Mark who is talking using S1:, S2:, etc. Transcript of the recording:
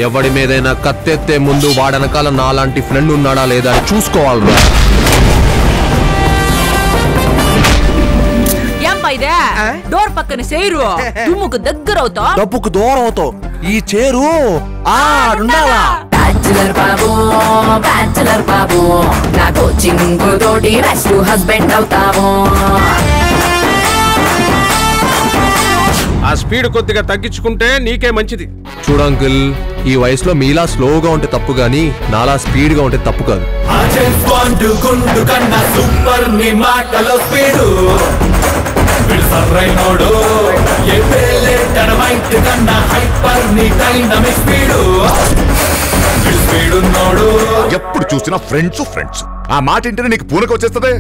S1: ఎవడి మీదైనా కత్తెత్తే ముందు వాడనకాల నాలాంటి ఫ్రెండ్ ఉన్నాడా లేదా అని చూసుకోవాలి.
S2: డోర్ పక్కన చేరు దుమ్ముకు దగ్గర అవుతావు,
S3: డబ్బుకు దూరం అవుతావు. ఈ చేరు ఆడుండాలా?
S4: బ్యాచులర్ బాబు బ్యాచులర్ బాబు నా కోచింగ్ తోటి బెస్ట్ హస్బెండ్ అవుతాము.
S5: ఆ స్పీడ్ కొద్దిగా తగ్గించుకుంటే నీకే మంచిది.
S1: చూడు అంకుల్, ఈ వయసులో మీలా స్లోగా ఉంటే తప్పు గానీ నాలా స్పీడ్ గా ఉంటే తప్పు కాదు.
S6: ఎప్పుడు చూసినా ఫ్రెండ్స్ ఫ్రెండ్స్ ఆ మాట ఇంటనే నీకు పూనక వచ్చేస్తుంది.